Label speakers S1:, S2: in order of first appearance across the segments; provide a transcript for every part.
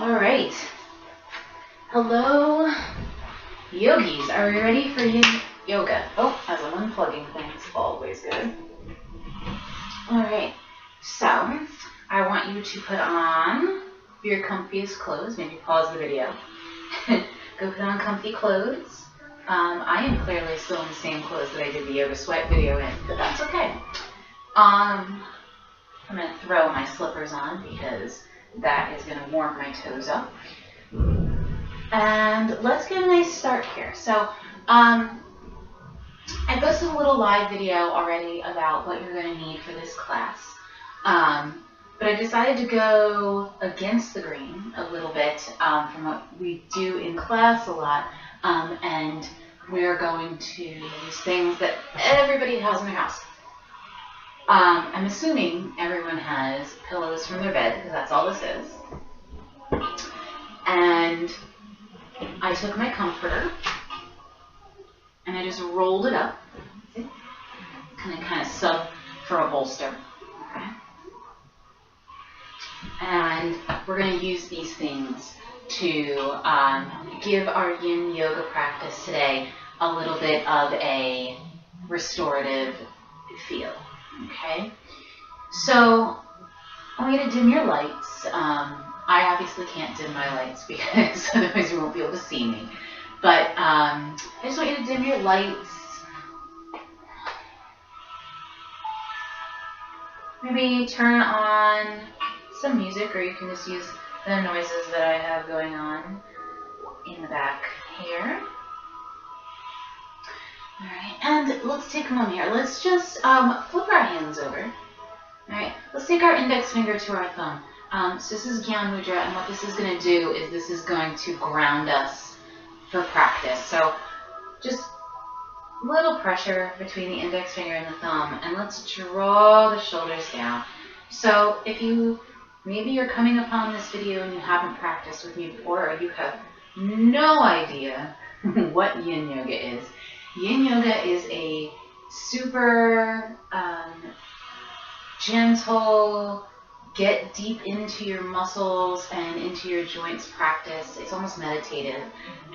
S1: All right. Hello, yogis. Are we ready for yin yoga? Oh, as an unplugging thing, it's always good. All right. So, I want you to put on your comfiest clothes. Maybe pause the video. Go put on comfy clothes. I am clearly still in the same clothes that I did the yoga sweat video in, but that's okay. I'm going to throw my slippers on because that is going to warm my toes up. And let's get a nice start here. So I posted a little live video already about what you're going to need for this class. But I decided to go against the grain a little bit from what we do in class a lot. And we're going to use things that everybody has in their house. I'm assuming everyone has pillows from their bed, because that's all this is. And I took my comforter and I just rolled it up, kind of sub for a bolster. Okay. And we're going to use these things to give our yin yoga practice today a little bit of a restorative feel. Okay, so I want you to dim your lights. I obviously can't dim my lights because otherwise you won't be able to see me. But I just want you to dim your lights. Maybe turn on some music, or you can just use the noises that I have going on in the back here. All right, and let's take a moment here. Let's just flip our hands over. All right, let's take our index finger to our thumb. So this is Gyan Mudra, and what this is going to do is this is going to ground us for practice. So just a little pressure between the index finger and the thumb, and let's draw the shoulders down. So if maybe you're coming upon this video and you haven't practiced with me before, or you have no idea what yin yoga is. Yin yoga is a super gentle, get deep into your muscles and into your joints practice. It's almost meditative.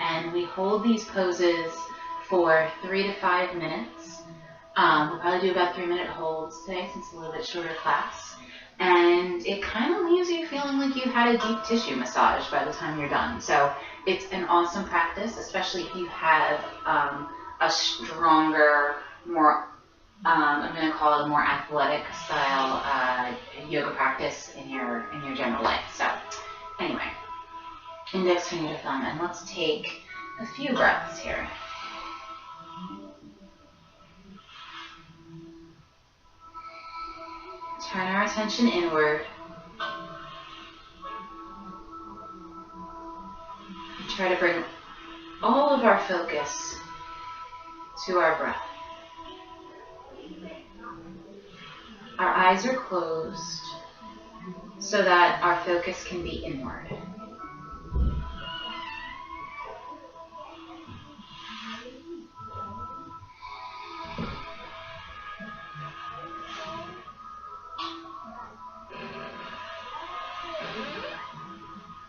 S1: And we hold these poses for 3 to 5 minutes. We'll probably do about 3-minute holds today since it's a little bit shorter class. And it kind of leaves you feeling like you had a deep tissue massage by the time you're done. So it's an awesome practice, especially if you have a stronger, more, I'm going to call it a more athletic style yoga practice in your general life. So anyway, index finger to thumb, and let's take a few breaths here. Turn our attention inward. Try to bring all of our focus to our breath. Our eyes are closed so that our focus can be inward.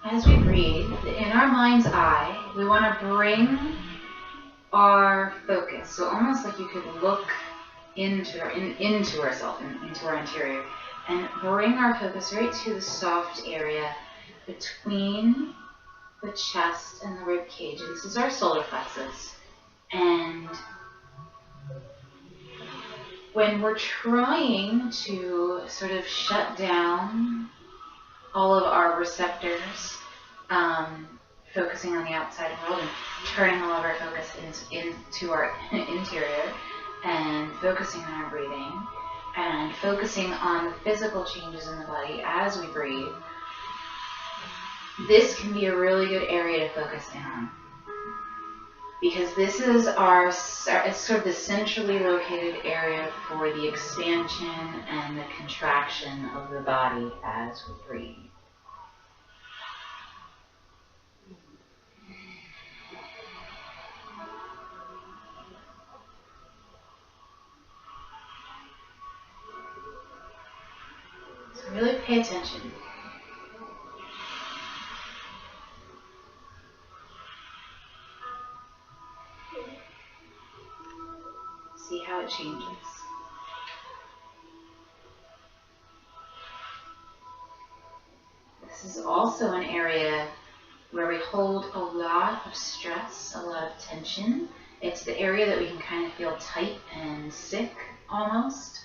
S1: As we breathe, in our mind's eye, we want to bring our focus. So almost like you could look into ourselves, into our interior, and bring our focus right to the soft area between the chest and the rib cage. This is our solar plexus. And when we're trying to sort of shut down all of our receptors, focusing on the outside world and turning all of our focus into our interior and focusing on our breathing and focusing on the physical changes in the body as we breathe, this can be a really good area to focus in on. Because this is it's sort of the centrally located area for the expansion and the contraction of the body as we breathe. So really pay attention. it changes. This is also an area where we hold a lot of stress, a lot of tension. It's the area that we can kind of feel tight and sick almost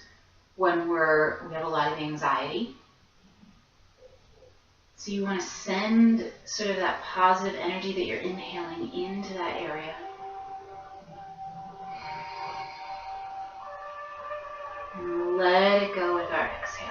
S1: when we have a lot of anxiety. So you want to send sort of that positive energy that you're inhaling into that area. And let it go with our exhale.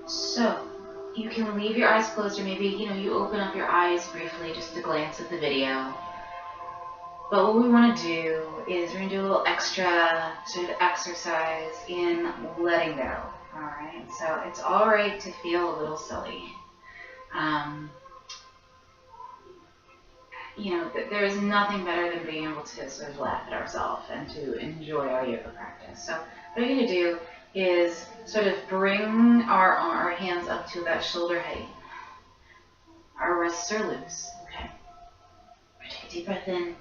S1: So, you can leave your eyes closed, or maybe, you open up your eyes briefly just to glance at the video. But what we want to do is we're going to do a little extra sort of exercise in letting go. Alright, so it's alright to feel a little silly. There is nothing better than being able to sort of laugh at ourselves and to enjoy our yoga practice. So what we're going to do is sort of bring our hands up to that shoulder height. Our wrists are loose. Okay. Take a deep breath in.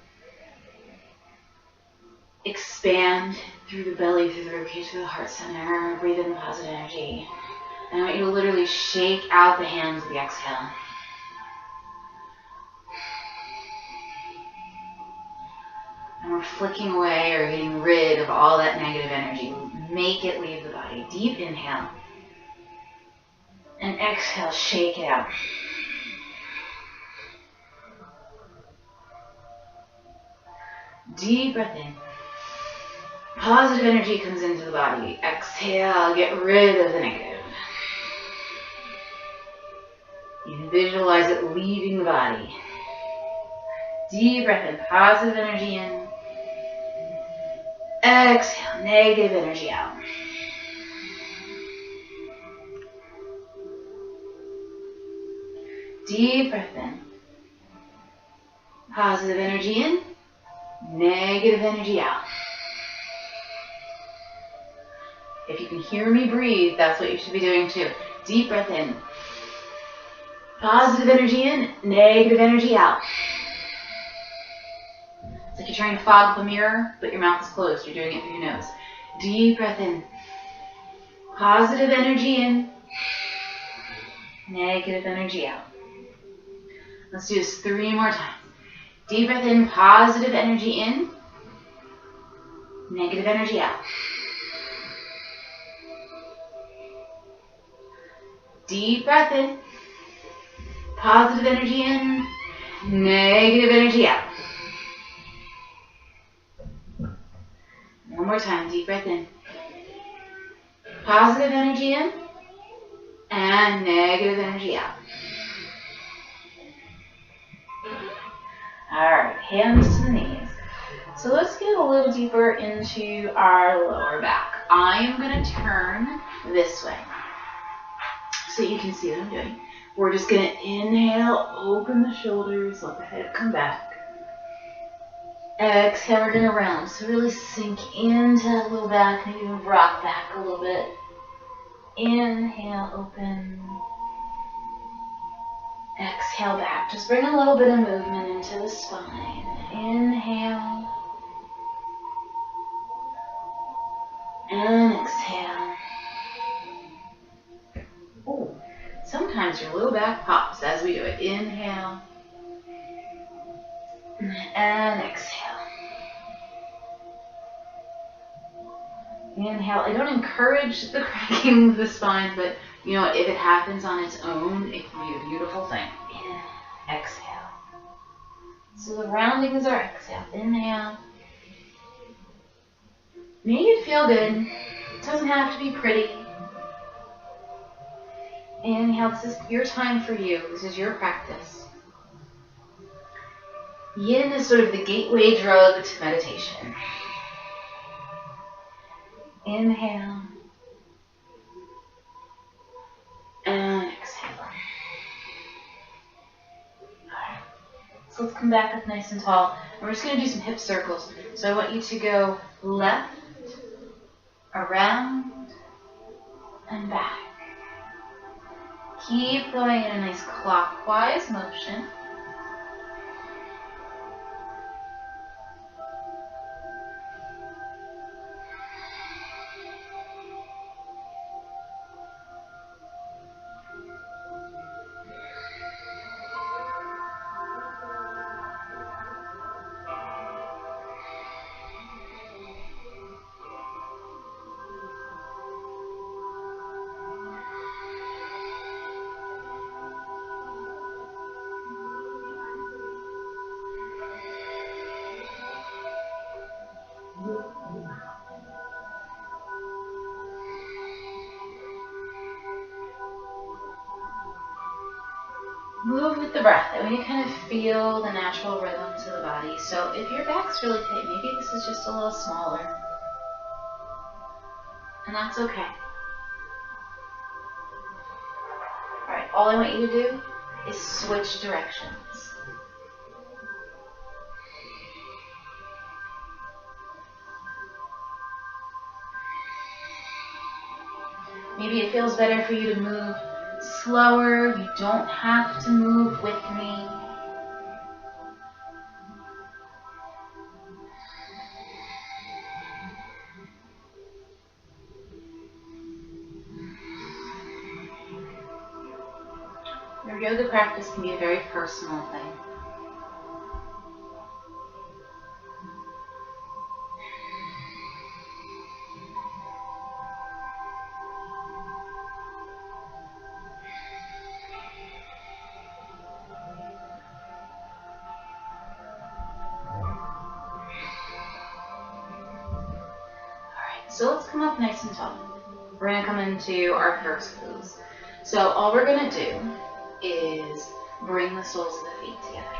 S1: Expand through the belly, through the ribcage, through the heart center. Breathe in the positive energy. And I want you to literally shake out the hands with the exhale. And we're flicking away or getting rid of all that negative energy. Make it leave the body. Deep inhale. And exhale, shake it out. Deep breath in. Positive energy comes into the body. Exhale, get rid of the negative. You can visualize it leaving the body. Deep breath in, positive energy in. Exhale, negative energy out. Deep breath in. Positive energy in. Negative energy out. If you can hear me breathe, that's what you should be doing too. Deep breath in. Positive energy in. Negative energy out. It's like you're trying to fog up a mirror, but your mouth is closed. You're doing it through your nose. Deep breath in. Positive energy in. Negative energy out. Let's do this 3 more times. Deep breath in. Positive energy in. Negative energy out. Deep breath in. Positive energy in. Negative energy out. One more time, deep breath in. Positive energy in. And negative energy out. Alright, hands to the knees. So let's get a little deeper into our lower back. I am going to turn this way so you can see what I'm doing. We're just going to inhale, open the shoulders, let the head come back. Exhale, we're going to round. So really sink into that low back and even rock back a little bit. Inhale, open. Exhale back. Just bring a little bit of movement into the spine. Inhale. And exhale. Ooh. Sometimes your low back pops as we do it. Inhale. And exhale. Inhale. I don't encourage the cracking of the spine, but you know what? If it happens on its own, it can be a beautiful thing. Exhale. So the rounding is our exhale. Inhale. Make it feel good. It doesn't have to be pretty. Inhale. This is your time for you. This is your practice. Yin is sort of the gateway drug to meditation. Inhale. And exhale. Alright. So let's come back up nice and tall. And we're just going to do some hip circles. So I want you to go left, around, and back. Keep going in a nice clockwise motion. Move with the breath. I want you to kind of feel the natural rhythms of the body. So if your back's really tight, maybe this is just a little smaller. And that's okay. Alright, all I want you to do is switch directions. Maybe it feels better for you to move slower. You don't have to move with me. Your yoga practice can be a very personal thing. So let's come up nice and tall. We're going to come into our first pose. So all we're going to do is bring the soles of the feet together.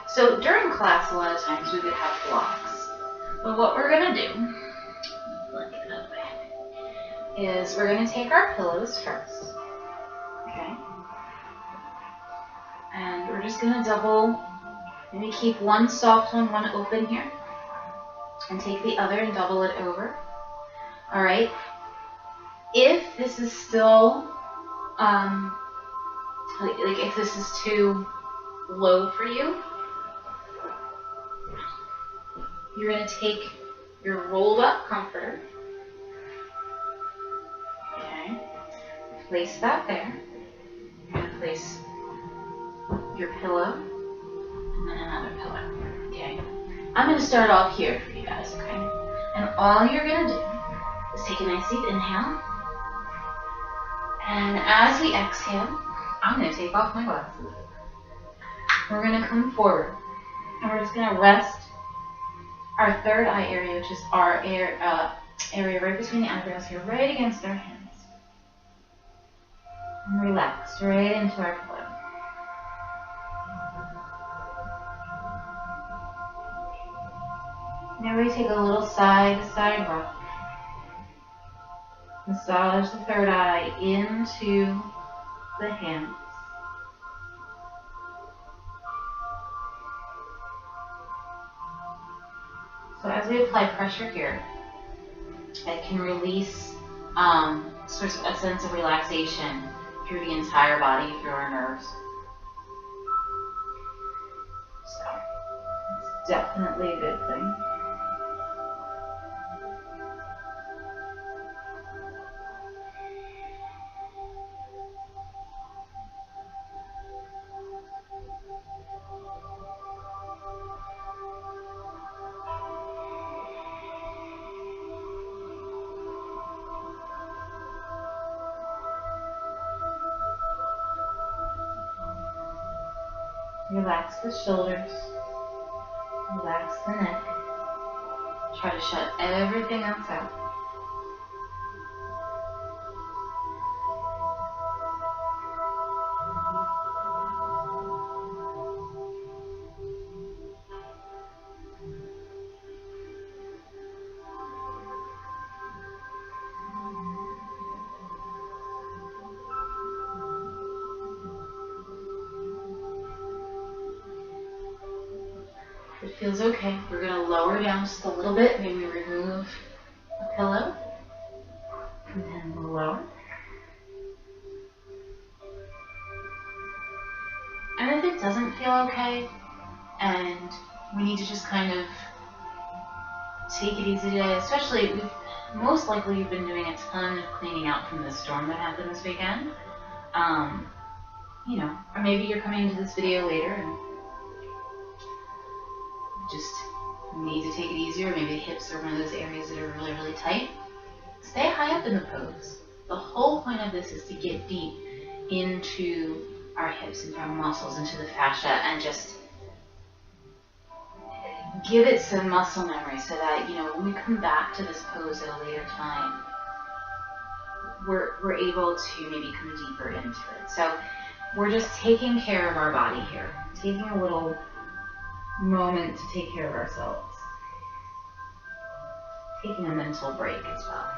S1: So during class, a lot of times we would have blocks. But what we're going to do, is we're going to take our pillows first. Okay? And we're just going to double, maybe keep one soft one, one open here. And take the other and double it over. Alright, if this is still, like if this is too low for you, you're going to take your rolled up comforter, okay, place that there, you're going to place your pillow, and then another pillow, okay. I'm going to start off here for you guys, okay, and all you're going to do is take a nice deep inhale, and as we exhale, I'm going to take off my glasses. We're going to come forward, and we're just going to rest our third eye area, which is our area right between the eyebrows here, right against our hands. And relax right into our pillow. Now we take a little side-to-side rock. Massage the third eye into the hands. So as we apply pressure here, it can release sort of a sense of relaxation through the entire body, through our nerves. So it's definitely a good thing. Relax the shoulders. Relax the neck. Try to shut everything else out. If it feels okay, we're going to lower down just a little bit. Maybe remove a pillow. And then we'll lower. And if it doesn't feel okay, and we need to just kind of take it easy today, especially, most likely you've been doing a ton of cleaning out from the storm that happened this weekend. You know, or maybe you're coming into this video later and just need to take it easier. Maybe the hips are one of those areas that are really, really tight. Stay high up in the pose. The whole point of this is to get deep into our hips, into our muscles, into the fascia, and just give it some muscle memory so that, you know, when we come back to this pose at a later time, we're able to maybe come deeper into it. So we're just taking care of our body here, taking a little moment to take care of ourselves, taking a mental break as well.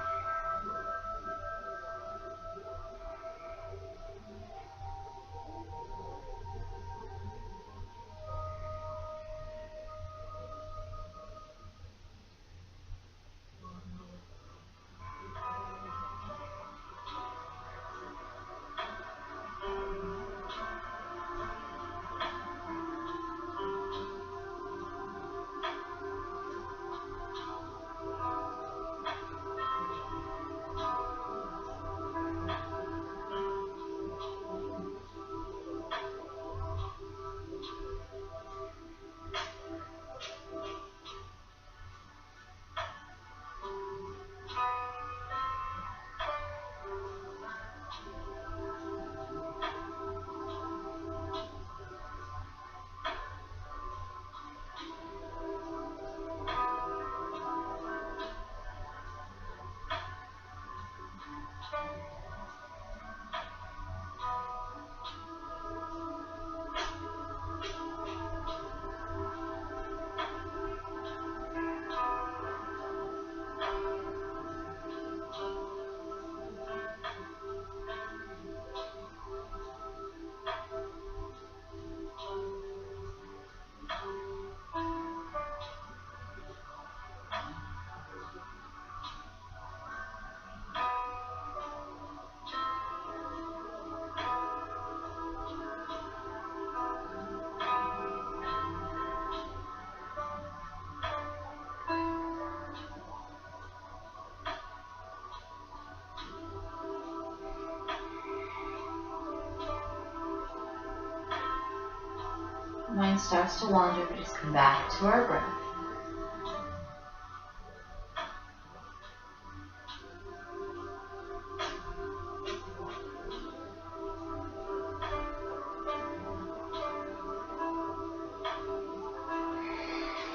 S1: Mind starts to wander, we just come back to our breath.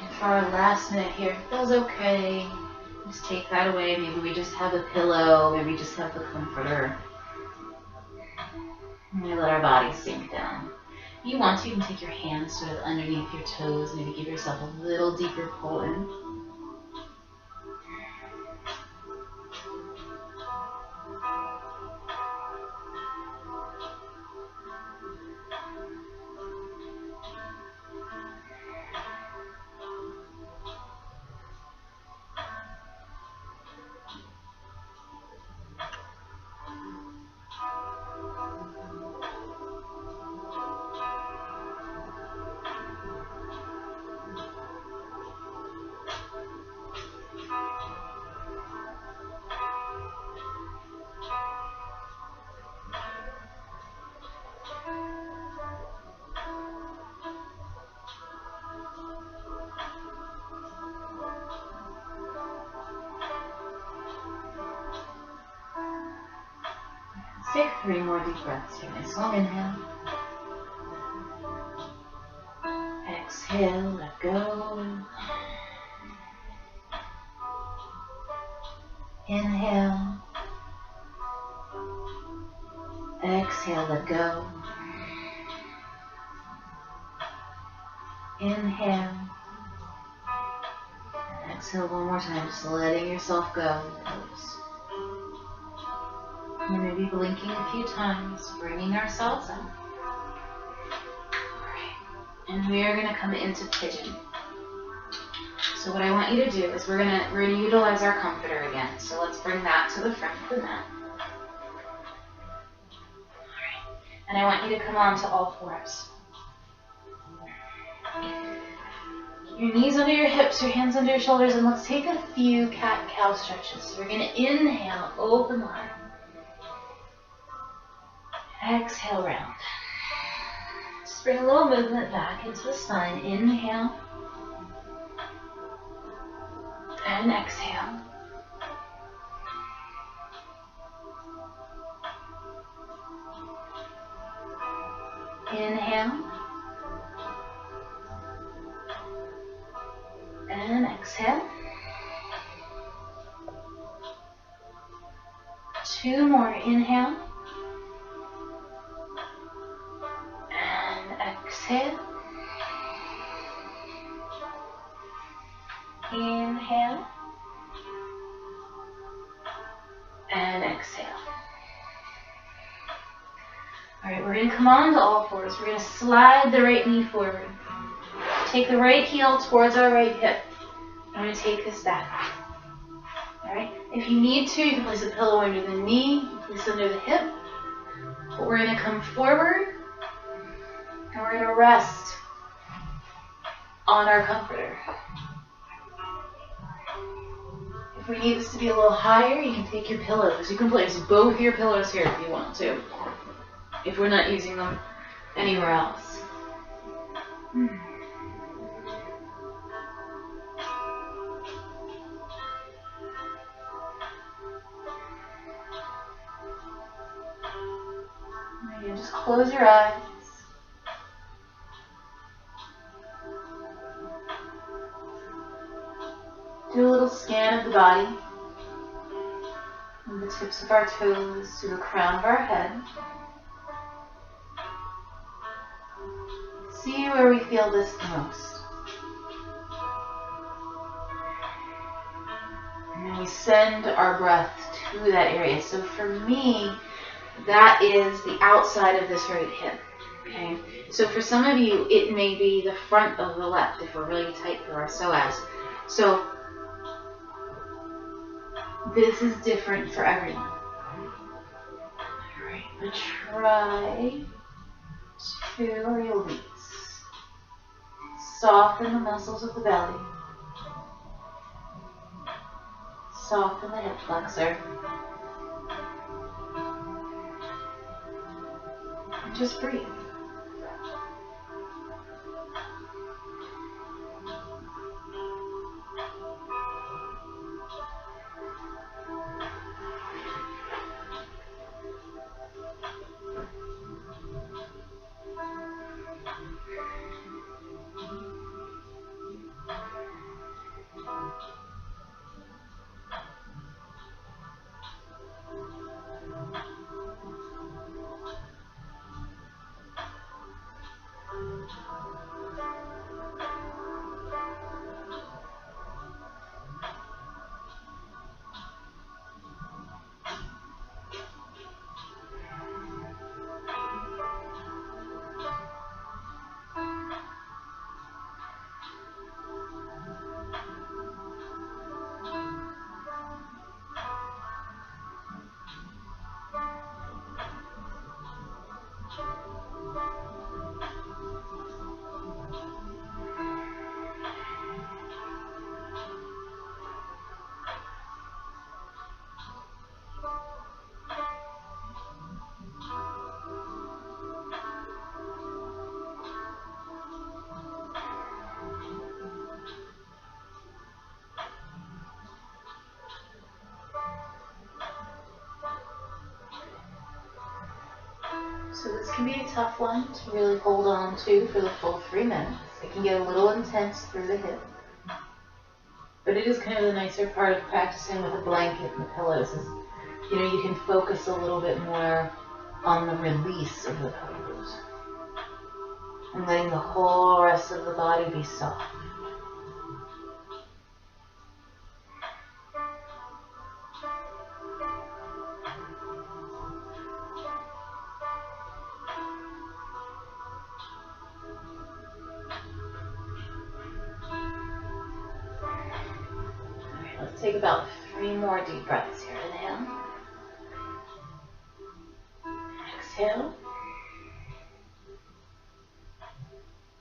S1: And for our last minute here, if it feels okay, just take that away. Maybe we just have a pillow, maybe we just have the comforter. And we let our body sink down. If you want to, you can take your hands sort of underneath your toes, maybe give yourself a little deeper pull in. Let's take 3 more deep breaths here. Nice long inhale. Exhale, let go. Inhale. Exhale, let go. Inhale. And exhale one more time, just letting yourself go. And maybe blinking a few times, bringing ourselves up. Alright. And we are going to come into pigeon. So what I want you to do is we're gonna utilize our comforter again. So let's bring that to the front of the mat. Alright. And I want you to come onto all fours. Your knees under your hips, your hands under your shoulders, and let's take a few cat-cow stretches. So we're going to inhale, open wide. Exhale, round. Just bring a little movement back into the spine. Inhale. And exhale. Inhale. And exhale. 2 more. Inhale. And exhale. Inhale. And exhale. Alright, we're going to come on to all fours. We're going to slide the right knee forward. Take the right heel towards our right hip. I'm going to take this back. Alright, if you need to, you can place a pillow under the knee, place it under the hip. But we're going to come forward and we're going to rest on our comforter. If we need this to be a little higher, you can take your pillows. You can place both your pillows here if you want to, if we're not using them anywhere else. And just close your eyes. Do a little scan of the body, from the tips of our toes to the crown of our head. See where we feel this the most. And then we send our breath to that area. So for me, that is the outside of this right hip. Okay. So for some of you, it may be the front of the left if we're really tight through our psoas. So this is different for everyone. Alright, but try to release. Soften the muscles of the belly. Soften the hip flexor. And just breathe. So this can be a tough one to really hold on to for the full 3 minutes. It can get a little intense through the hip, but it is kind of the nicer part of practicing with a blanket and the pillows is, you know, you can focus a little bit more on the release of the pose and letting the whole rest of the body be soft. Let's take about 3 more deep breaths here. Inhale. Exhale.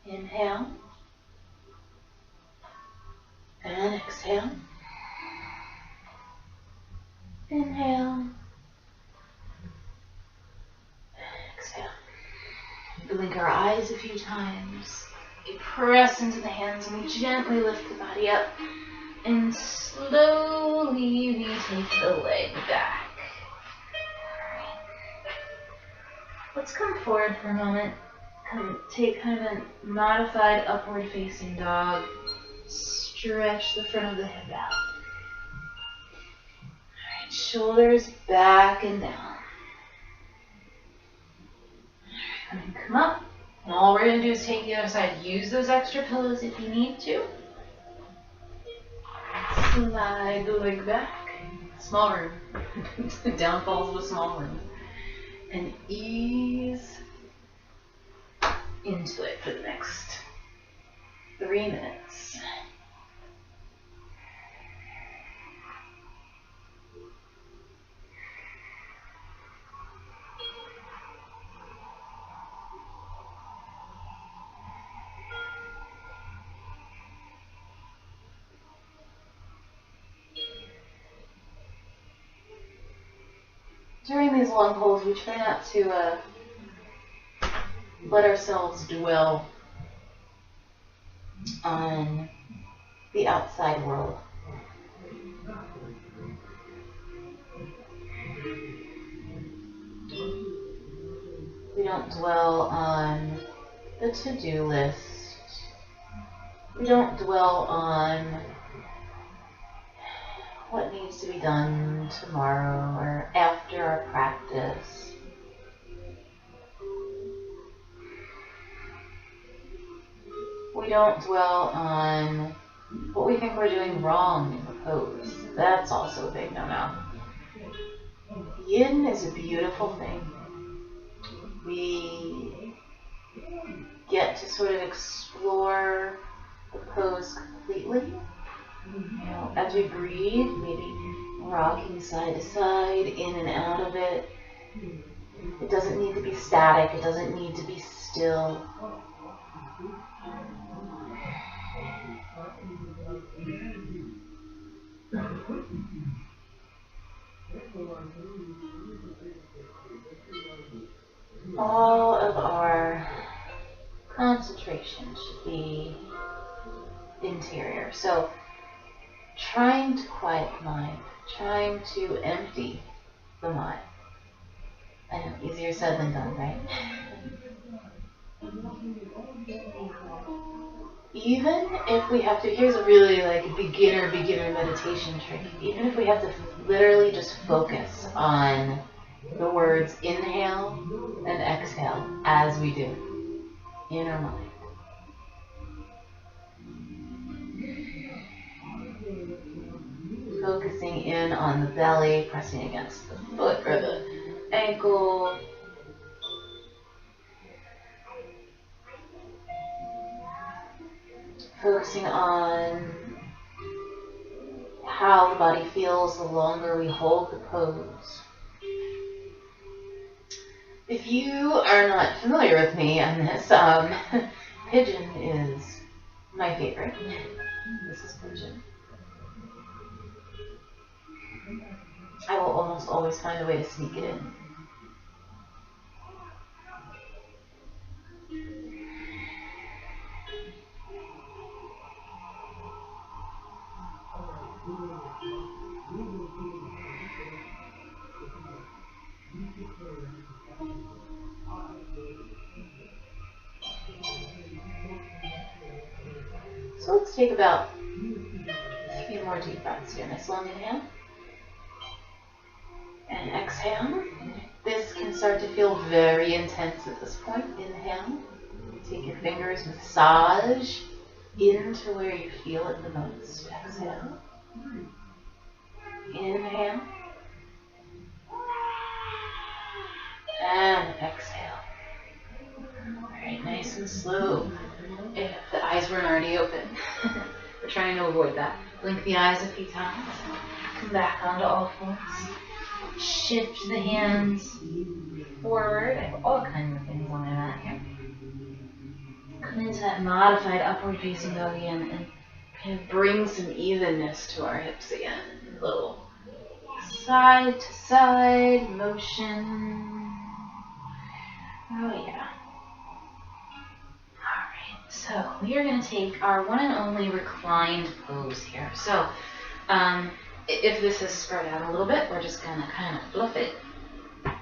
S1: Inhale. And exhale. Inhale. Exhale. Blink our eyes a few times. We press into the hands and we gently lift the body up. And slowly we take the leg back. Alright. Let's come forward for a moment. Take kind of a modified upward facing dog. Stretch the front of the hip out. Alright, shoulders back and down. Alright, come up. And all we're going to do is take the other side. Use those extra pillows if you need to. Slide the leg back. Small room. Downfalls of a small room. And ease into it for the next 3 minutes. During these long holds, we try not to let ourselves dwell on the outside world. We don't dwell on the to-do list. We don't dwell on what needs to be done tomorrow or after our practice. We don't dwell on what we think we're doing wrong in the pose. That's also a big no-no. Yin is a beautiful thing. We get to sort of explore the pose completely. You know, as we breathe, maybe rocking side to side, in and out of it. It doesn't need to be static. It doesn't need to be still. All of our concentration should be interior. So trying to quiet the mind, trying to empty the mind. I know, easier said than done, right? Even if we have to, here's a really like beginner meditation trick. Even if we have to literally just focus on the words inhale and exhale as we do in our mind. Focusing in on the belly, pressing against the foot or the ankle. Focusing on how the body feels the longer we hold the pose. If you are not familiar with me on this, pigeon is my favorite. This is pigeon. I will almost always find a way to sneak it in. So let's take about a few more deep breaths here. Nice long inhale. And exhale. This can start to feel very intense at this point. Inhale. Take your fingers, massage into where you feel it the most. Exhale. Inhale. And exhale. Alright, nice and slow. If the eyes weren't already open. We're trying to avoid that. Blink the eyes a few times. Come back onto all fours. Shift the hands forward. I have all kinds of things on my mat here. Come into that modified upward facing dog again and kind of bring some evenness to our hips again. A little side to side motion. Oh yeah. Alright, so we are going to take our one and only reclined pose here. So, if this is spread out a little bit, we're just going to kind of fluff it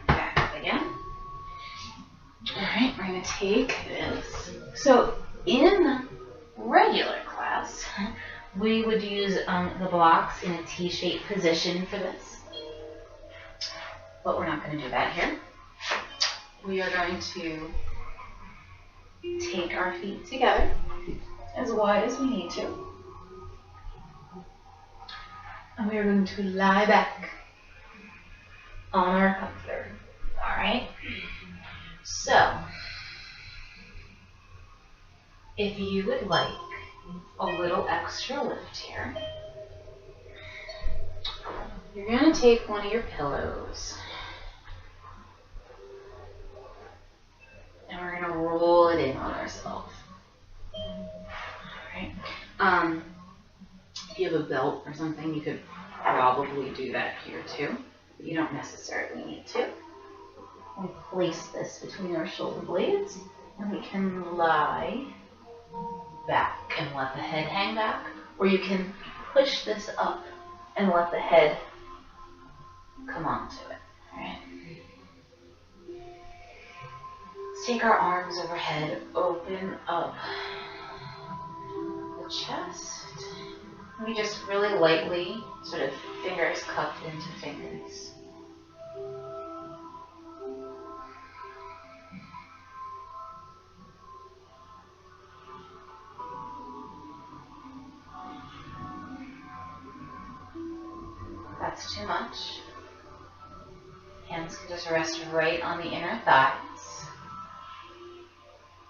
S1: back up again. Alright, we're going to take this. So, in regular class, we would use the blocks in a T-shaped position for this. But we're not going to do that here. We are going to take our feet together as wide as we need to. And we are going to lie back on our comforter. Alright? So, if you would like a little extra lift here, you're going to take one of your pillows and we're going to roll it in on ourselves. Alright? If you have a belt or something, you could probably do that here too. But you don't necessarily need to. We place this between our shoulder blades and we can lie back and let the head hang back, or you can push this up and let the head come onto it. Alright? Let's take our arms overhead, open up the chest. We just really lightly, sort of fingers cupped into fingers. If that's too much, hands can just rest right on the inner thighs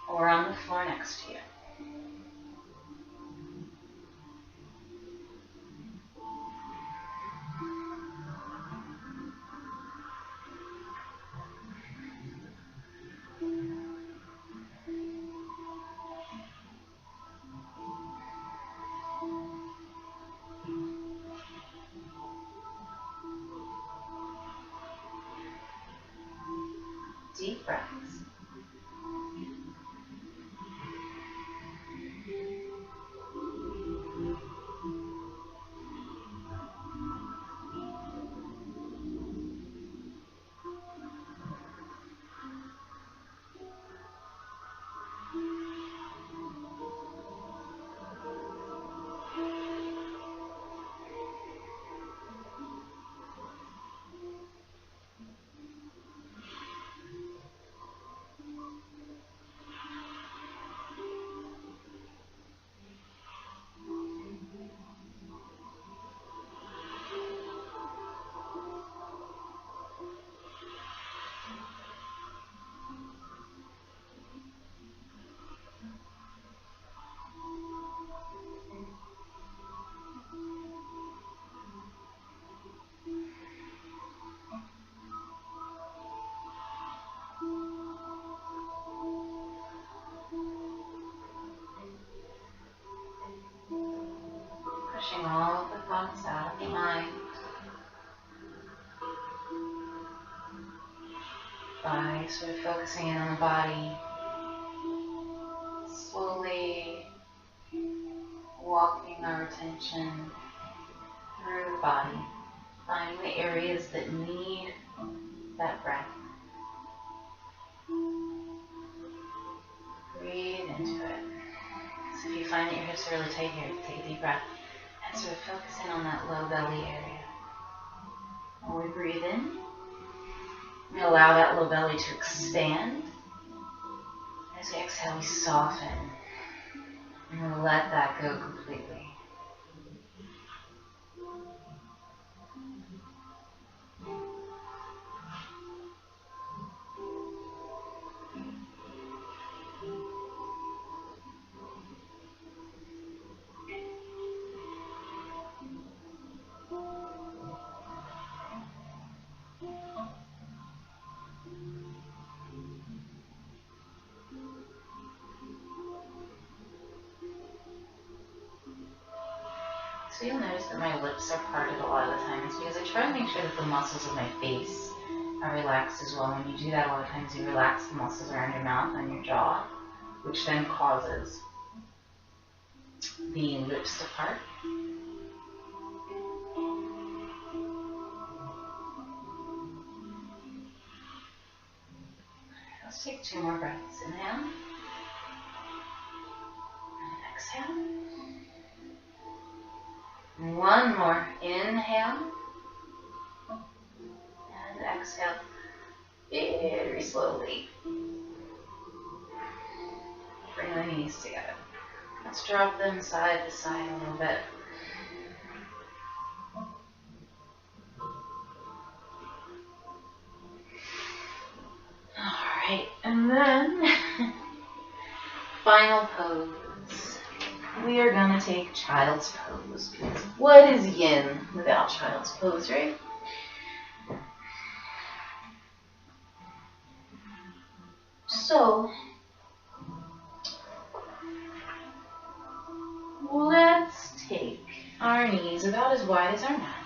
S1: or on the floor next to you. Deep breaths. Pushing all of the thoughts out of the mind by sort of focusing in on the body, slowly walking our attention through the body, finding the areas that need that breath. Breathe into it. So if you find that your hips are really tight here, take a deep breath and sort of focus in on that low belly area. When we breathe in, we allow that low belly to expand. As we exhale, we soften and we let that go completely. So you'll notice that my lips are parted a lot of the time. It's because I try to make sure that the muscles of my face are relaxed as well. When you do that, a lot of times you relax the muscles around your mouth and your jaw, which then causes the lips to part. Let's take 2 more breaths. Inhale. And exhale. 1 more. Inhale. And exhale. Very slowly. Bring the knees together. Let's drop them side to side a little bit. Alright, and then final pose. We are going to take child's pose. Because what is yin without child's pose, right? So, let's take our knees about as wide as our mat.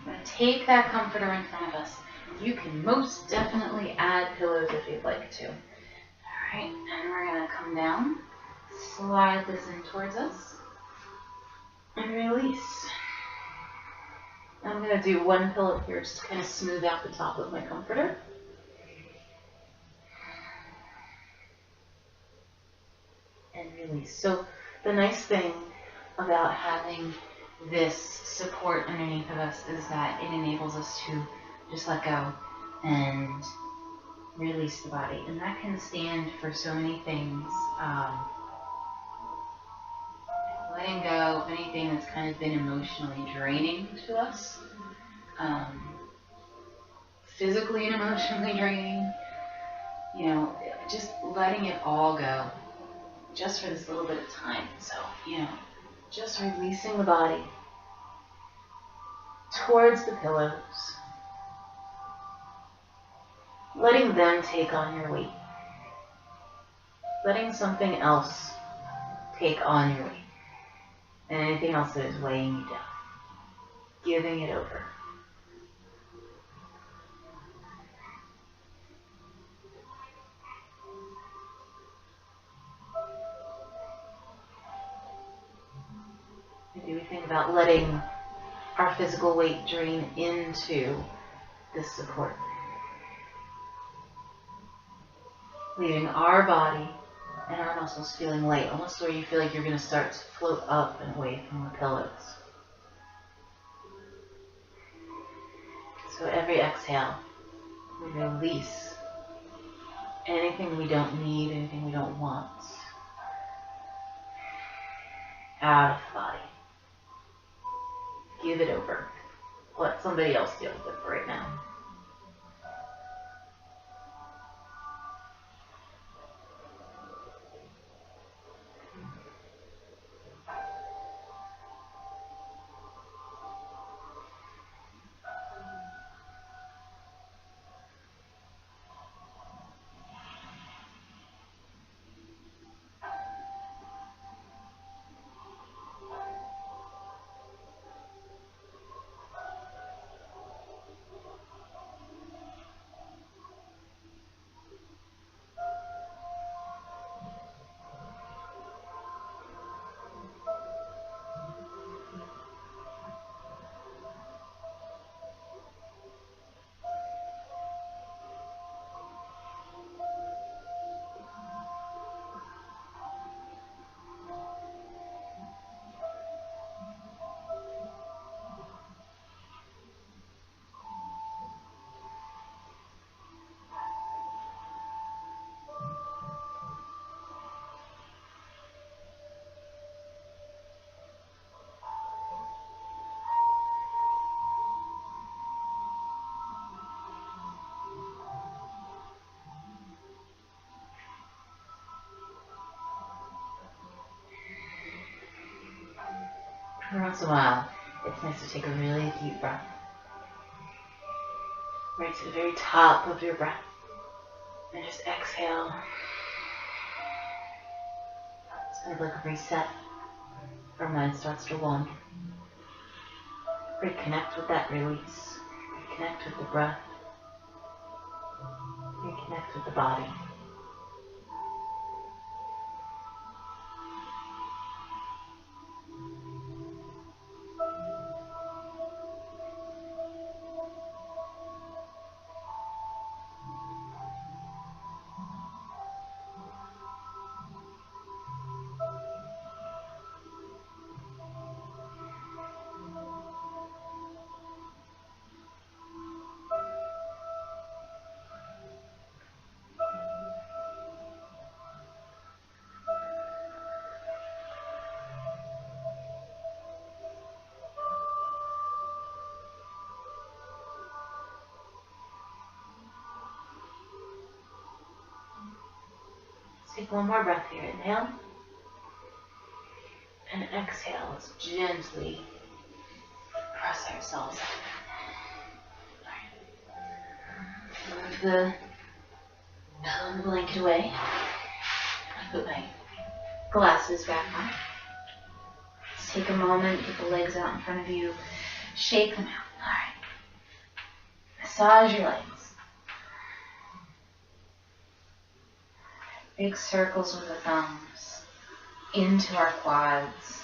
S1: We're going to take that comforter in front of us. You can most definitely add pillows if you'd like to. Alright, and we're going to come down, slide this in towards us, and release. I'm going to do 1 pillow here just to kind of smooth out the top of my comforter. And release. So the nice thing about having this support underneath of us is that it enables us to just let go and release the body. And that can stand for so many things. Letting go of anything that's kind of been emotionally draining to us. Physically and emotionally draining. You know, just letting it all go. Just for this little bit of time. So, you know, just releasing the body towards the pillows. Letting them take on your weight. Letting something else take on your weight. And anything else that is weighing you down. Giving it over. Maybe we think about letting our physical weight drain into this support. Leaving our body and our muscles feeling light, almost where you feel like you're going to start to float up and away from the pillows. So every exhale, we release anything we don't need, anything we don't want, out of the body. Give it over. Let somebody else deal with it for right now. Every once in a while, it's nice to take a really deep breath. Right to the very top of your breath. And just exhale. It's kind of like a reset. Our mind starts to wander. Reconnect with that release. Reconnect with the breath. Reconnect with the body. Take one more breath here. Inhale. And exhale. Let's gently press ourselves up. Move the pillow and the blanket away. I put my glasses back on. Let's take a moment, get the legs out in front of you. Shake them out. Alright. Massage your legs. Big circles with the thumbs into our quads.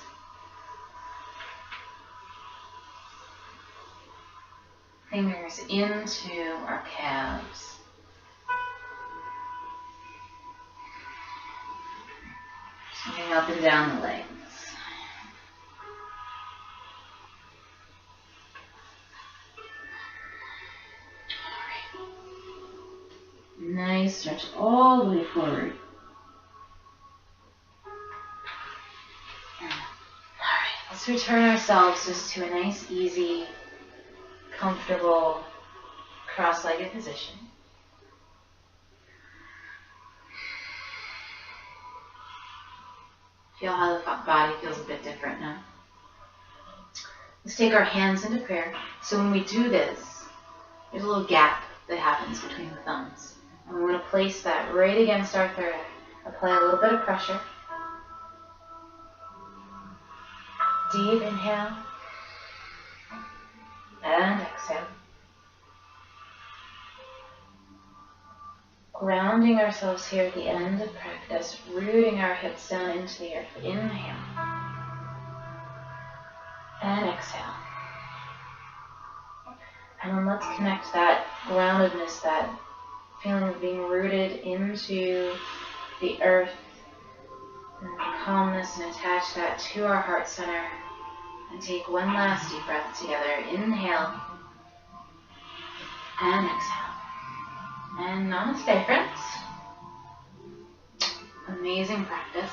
S1: Fingers into our calves. Moving up and down the legs. Nice stretch all the way forward. Let's return ourselves just to a nice, easy, comfortable, cross-legged position. Feel how the body feels a bit different now. Let's take our hands into prayer. So when we do this, there's a little gap that happens between the thumbs. And we want to place that right against our third eye. Apply a little bit of pressure. Deep inhale. And exhale. Grounding ourselves here at the end of practice, rooting our hips down into the earth. Inhale. And exhale. And then let's connect that groundedness, that feeling of being rooted into the earth, and calmness, and attach that to our heart center. And take one last deep breath together. Inhale. And exhale. And namaste, friends. Amazing practice.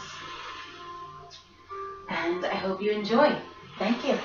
S1: And I hope you enjoy. Thank you.